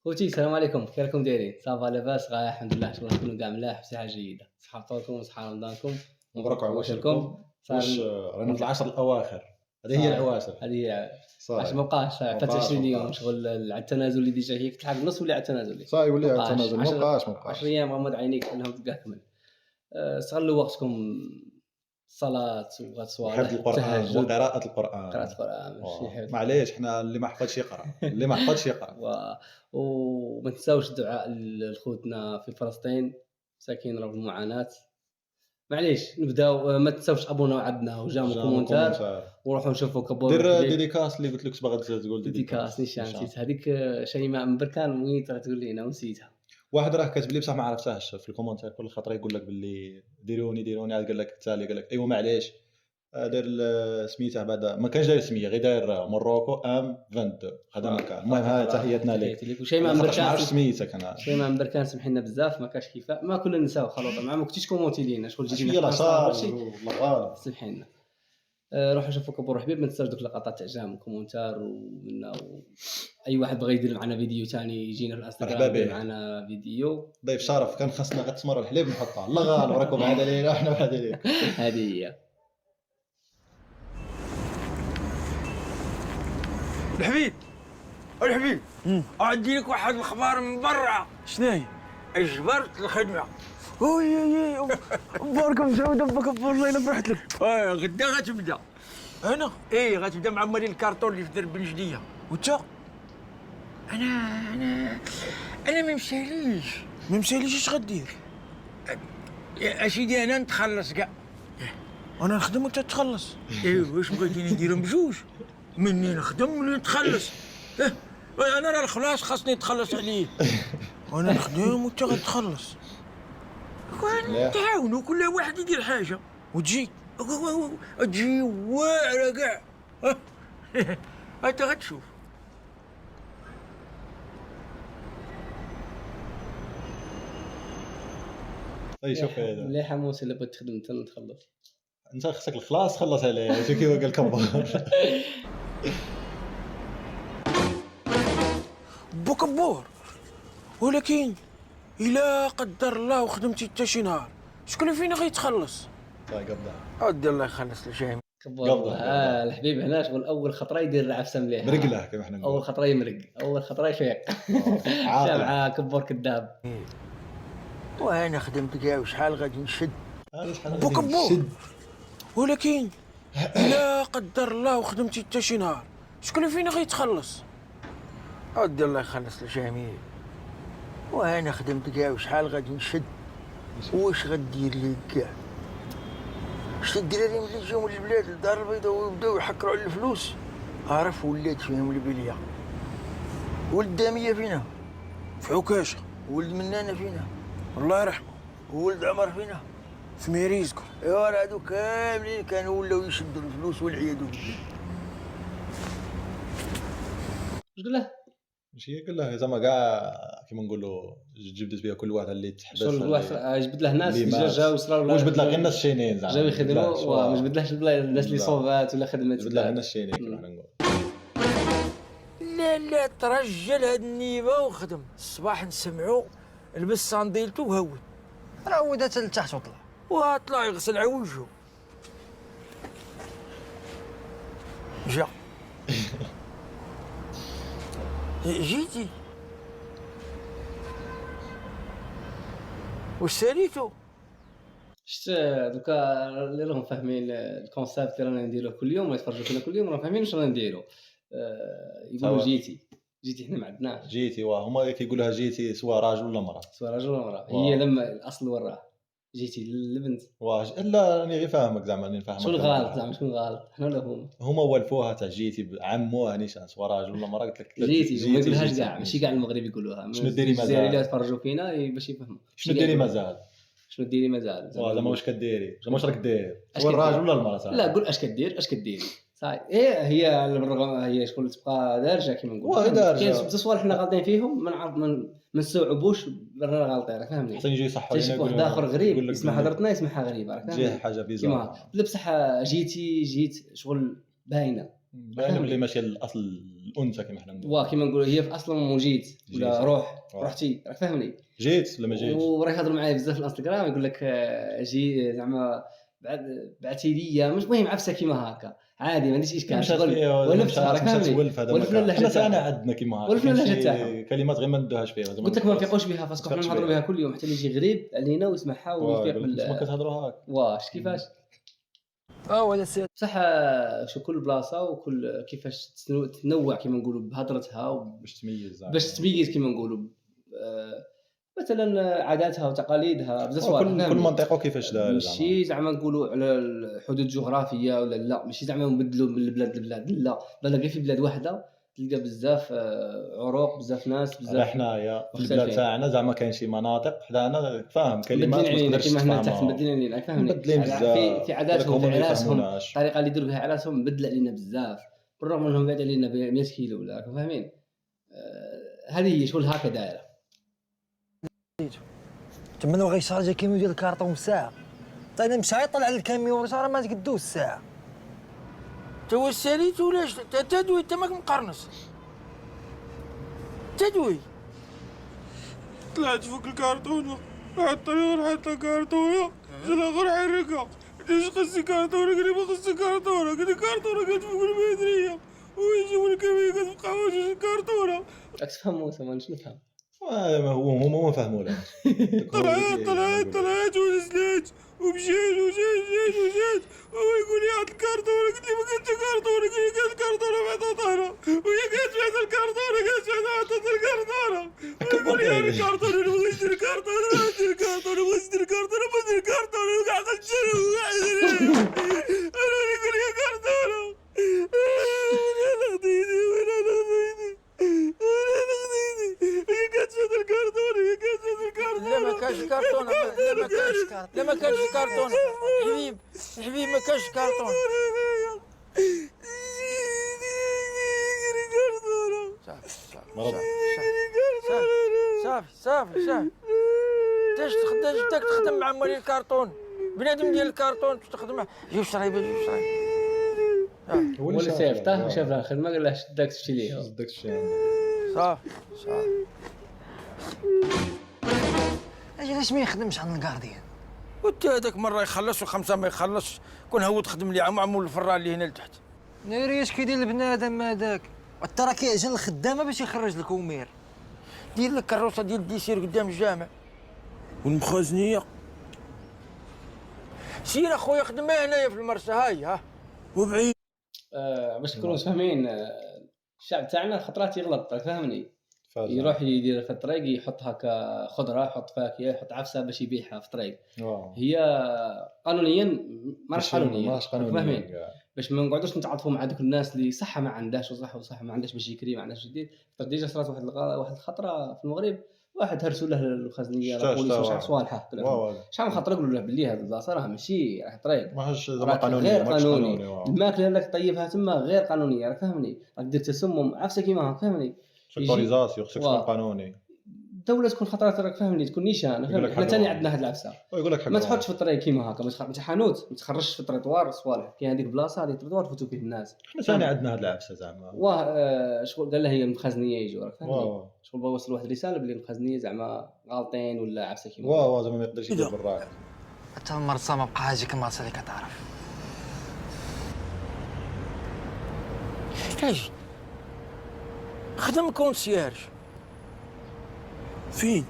خوتي السلام عليكم، كي راكم دايرين؟ صافا لاباس؟ الحمد لله، شكون تكونوا كاع ملاح بصحة جيدة، صحة فطوركم وصحة رمضانكم مبروك وبواشركم. عواشركم. صار واش رانا في العشر الاواخر؟ هذه هي صاي العواشر. هذه هي. واش صاي مابقاش فات 20 يوم مابقاش. شغل على التنازل اللي ديجا هي كتلحق النص ولا على التنازل صاي ولي مابقاش التنازل 10 مابقاش. 10 ايام غمض عينيك انهم تلقاه كمل. استغلوا وقتكم الصلاة وحفظ وغتصوالح القران التهجد، وقراءة القران. قراءة القرآن ماشي حفظ. معليش حنا اللي ما حفظش يقرا، اللي ما حفظش يقرا. وما تنساوش الدعاء لخوتنا في فلسطين مساكين رغم المعاناة. معليش نبداو، ما تنساوش ابوناو عندنا وجامو كومونتار وروحوا نشوفوا كبور دير ديديكاس اللي قلت لك باغي تقول ديديكاس نسيت هذيك شيماء من بركان وين تقول لينا ونسيتها. واحد راه كاتب لي بصح ما عرفتهاش في الكومونتير كل خطره يقول لك باللي ديروني عاد قال لك التالي قال لك ايوا معليش داير سميتها بعد ما كانش داير سميه غير داير موروكو ام 22 هذا ما كان. المهم هاي تحياتنا لك وشيماء من بركان سميتك انا شيماء من بركان سمح لنا بزاف ما كاش كيفاه ما كنا نساو خلطه ما كنتيش كومونتي لينا شغل جيتي يلا صار والله غالب سمح لنا. روحوا شوفوا كبور حبيب، ما تنساوش دوك لقطات تاع جام كومونتار ومنا اي واحد بغى يدير معنا فيديو ثاني يجينا في الانستغرام يدير معنا فيديو ضيف شرف. كان خاصنا غير تمر الحليب نحطها الله غالب راكم بعاد علينا احنا بعاد عليكم. هذه هي الحبيب عندي لك واحد الخبر من برا. شناهي؟ اجبرت الخدمه. وي بارك مسعود بك والله الا فرحت لك. غدا غتبدا. انا غتبدا مع مالي الكارطون اللي في درب بنجديه. وانت؟ انا ما مشاليش. ما مشاليش اش غدير؟ اسيدي انا نتخلص كاع. انا نخدم وانت تخلص. واش بغيتيني نديرهم بجوج؟ مني نخدم مني نتخلص. انا راه الخلاص خاصني نتخلص عليه. انا نخدم وانت غتخلص. نتعاونوا كل واحد يدير حاجه وتجي تجي واعره كاع. انت غتشوف. اي شوف هذا ملي حموس الا بغيت تخدم انت نتخلص انت خصك الخلاص خلص عليه. شوف كيف قال كبار بكبور. ولكن الا قدر الله وخدمتي حتى شي نهار شكون اللي فينا غيتخلص؟ طيب قبل ودي الله يخلص لشيء. كبر الحبيب هنا شغل اول خطره يدير العفسه مليحه مرقله كما حنا نقول. اول خطره يمرق اول خطره يفيق مع كبور كذاب. وانا خدمت كاع وشحال غادي نشد. بكبور. ولكن الا قدر الله وخدمتي حتى شي نهار شكون اللي فينا غيتخلص؟ ودي الله يخلص لجميل. وانا خدمت كاع وشحال غادي نشد. واش غدير لي كاع؟ شت الدراري ملي جاو من البلاد للدار البيضاء ويبداو يحكروا على الفلوس عرف ولات فيهم البليه. ولد داميه فينا في عكاشه. ولد منانه فينا الله يرحمه. ولد عمر فينا في ميريزكو. ايوا هادو كاملين كانوا ولاو يشدوا الفلوس والعياذ بالله. واش قال له؟ ماشي قال له زعما كاع كيما نقولوا جبدت بها كل واحد اللي تحبس شغل واحد جبد له ناس اللي جاو وصراو واش بدل غير الناس الشينين زعما جاو يخدموا ما جبدلهش الناس اللي صوفات ولا خدمات بدل غير الناس الشينين كما حنا نقول. لا ترجل هاد النيفه وخدم الصباح نسمعو لبس صنديلتو وهود راه ودات لتحت وطلع يغسل عوجو جا. جيتي واش ساليتو؟ شفت دوكا اللي راهم فاهمين الكونسيبت اللي رانا نديروه كل يوم ويتفرجوا فينا كل يوم راهم فاهمين واش رانا نديرو. يقولوا جيتي حنا ما عندناش جيتي هما كيقولوها جيتي سواء راجل ولا مراه. سواء راجل ولا مراه هي لما الاصل وراه جيتي للبنت. لا راني غير فاهمك زعما راني نفهمك. شكون غلط زعما شكون غلط حنا ولا هما ولفوها تاع جيتي عموها نيشان سواء راجل ولا مراه. قلت لك جيتي ما يقولهاش كاع ماشي كاع المغرب يقولوها. شنو ديري مازال الجزائريين اللي يتفرجوا فينا باش يفهموا شنو ديري مازال. شنو ديري مازال زعما واش كديري زعما واش راك دير سواء الراجل ولا المراه. لا قول اش كديري صاي هي شكون تبقى دارجه كيما نقولوا. كاين بزاف صوالح حنا غالطين فيهم ما نعرف ما نستوعبوش رانا غالطين راك فاهمني. حتى يجي يصحوا لنا يقول واحد اخر غريب يسمع هضرتنا يسمعها غريبه راك فاهمني. حاجه بيزار بصح جيت شغل باينه باين بلي ماشي الاصل الانثى كما حنا نديروا. كيما نقولوا هي في اصلا مو جيت ولا جيت. رحتي راك فاهمني. جيت ولا ما جيتش. وراه يهضروا معايا بزاف في الانستغرام يقول لك جي زعما بعثي لي مش مهم عفسه كيما هكا عادي ما عنديش اشكال ولا مش راك فاهمني ولا حنا عندنا كيما هكا ولا اللهجه تاعهم كلمات غير ما ندوهاش فيها. قلت لك ما نفيقوش بها باسكو حنا نهضروا بها كل يوم حتى اللي يجي غريب علينا ويسمعها ويفيق ما كتهضروا هاك واش كيفاش ولا سير بصح شو كل بلاصه وكل كيفاش تنوع كيما نقولوا بهضرتها باش تميز كيما نقولوا مثلا عاداتها وتقاليدها بزاف صوالح. كل منطقه كيفاش دايره ماشي زعما نقولوا على الحدود الجغرافيه ولا لا ماشي زعما نبدلوا من البلاد للبلاد لا بل غير في بلاد واحده تلقى بزاف عروق بزاف ناس بزاف. حنايا في البلاد تاعنا زعما كاين شي مناطق حدانا فاهم كلمات ما تقدرش كيما هنا تحت مبدلين علينا فاهمني في عاداتهم في عراسهم الطريقه اللي يديروا بها عراسهم مبدله علينا بزاف بالرغم انهم بعد علينا ب 100 كيلو ولا فاهمين. هذه شغل هكا دايره تمنوا غيشارجي كيميو ديال الكارطون ساعه طيب مشى يطلع على الكاميو راه ما تقدوش الساعه تو الساليت ولا تدوي انت ماك مقرنص تدوي طلعت فوق الكارطونه حط الكارطونه جا غير حركها ليش خصي كارطونه قال لي ما خصي كارطونه قال لي كارطونه قالت فوق المدريه ويجيبوا الكاميو كتبقى واجد الكارطونه راك تفهموا سما واش نفهم هما ما فهمولاش. طلعت ونزلت ومشيت وهو يقول لي هاد الكارطونه قلت لي ما كانتش كارطونه قال لي كانت كارطونه بعدا طاره وهي كانت بعدا الكارطونه كانت بعدا الكارطونه ويقول لي هاد الكارطونه نبغي ندير كارطونه ندير كارطونه بغيت ندير كارطونه ما ندير كارطونه وقاعد نشري انا يقول لي كارطونه انا خديتي هي كانت شاد الكارطونه لا ما كانش كارطونه لا ما كانش كارطونه حبيب ما كانش كارطونه صافي تاش تخدم مع مولي الكارطون بنادم ديال الكارطون تخدم جيب شرايب هو اللي صيفطه وشاف الخدمه قال له شداك تمشي ليها صافي اجي علاش ما يخدمش عند الكارديان وانت هذاك مره يخلص وخمسه ما يخلصش كون هو تخدم لي عمو الفران اللي هنا لتحت ناري اش كيدير البنادم هذاك ترى كيعجن الخدامه باش يخرج لك ومير دير لك الكروسه ديال الديسير قدام الجامع والمخازنيه سير اخويا خدم هنايا في المرسى هاي ها وبعيد باش نكونوا فاهمين الشعب تاعنا خطرات يغلط فاهمني يروح يدير في الطريق يحط هكا خضره يحط فاكهه يحط عفسه باش يبيعها في الطريق هي قانونيا ماش قانونيا فاهمين باش ما نقعدوش نتعاطفوا مع دوك الناس اللي صحه ما عندهاش وصح ما عندهاش باش يكري ما عندهاش يدير ديجا صرات واحد الخطره في المغرب واحد هرسوا له الخزنيه البوليس وشحال صوالحه شحال خطره قالوا له باللي هذه البلاصه راه ماشي راه طريق ماهيش قانوني غير قانوني الماكله اللي طيبها تما غير قانونيه راك فاهمني راك دير تسمم عفسه كيما هاك فاهمني سيكوريزاسيون خصك تكون قانوني الدوله تكون خطرات راك فاهمني تكون نيشان حنا ثاني عندنا هاد العفسه ما تحطش في الطريق كيما هكا ما حانوت ما تخرجش في التريطوار صوالح كاين هذيك البلاصه هذيك التريطوار تفوتوا فيه الناس حنا ثاني عندنا هاد العفسه زعما شغل قال له هي المخازنيه يجوا راك فاهمني شغل بوصل واحد الرساله بلي المخازنيه زعما غالطين ولا عفسه كيما زعما ما يقدرش يدير بالراحه حتى المرصه ما بقى هاجيك المرصه اللي كتعرف ايش خدم كونسيرج فين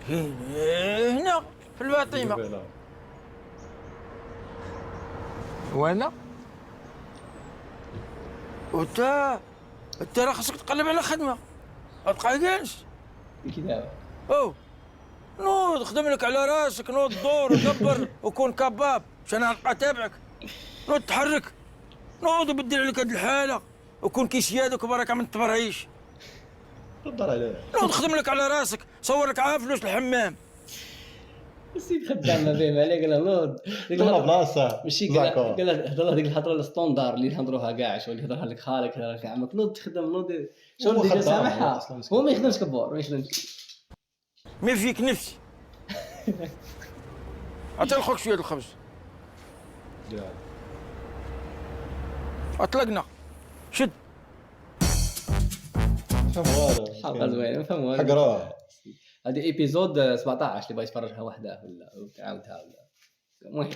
هنا في الفاطمه وانا وانت راه خصك تقلب على خدمه ما تبقى جالس كذا نوض خدم لك على راسك نوض دور ودبر وكون كباب باش انا نبقى تابعك نوض تحرك نوض وبدل عليك هاد الحاله وكون كي سيادك وبارك من التبرعيش ردر عليه نوض خدم لك على راسك صور لك عا فلوس الحمام السيد خدام ما فهم عليه قال له نوض لا بلاصه ماشي قال له هضر ديك الهضره الستوندار اللي نهضروها كاع شو اللي يهضرها لك خالك يهضر لك عمك نوض تخدم نوض شو اللي سامحها هو ما يخدمش كبور ما يخدمش ما فيك نفسي عطي لخوك شويه الخبز اطلقنا شد حلقه زوينه فهموا حق راه هذه ايبيزود 17 اللي بغى يتفرجها وحده ولا تعاودها ولا المهم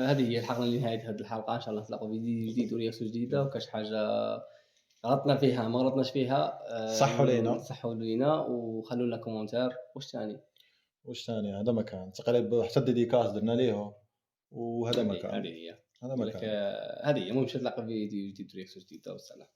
هذه هي الحلقه لنهايه هذه الحلقه. ان شاء الله نتلاقوا فيديو جديد ورياكسيون جديده. وكاش حاجه غلطنا فيها ما غلطناش فيها صحوا لينا وخلوا لنا كومنتار. واش ثاني هذا مكان تقريبا حتى ديديكاس درنا ليه وهذا مكان هذه هي هذا مكان هذه هي. المهم نتلاقوا في فيديو جديد ورياكسيون جديده. والسلام.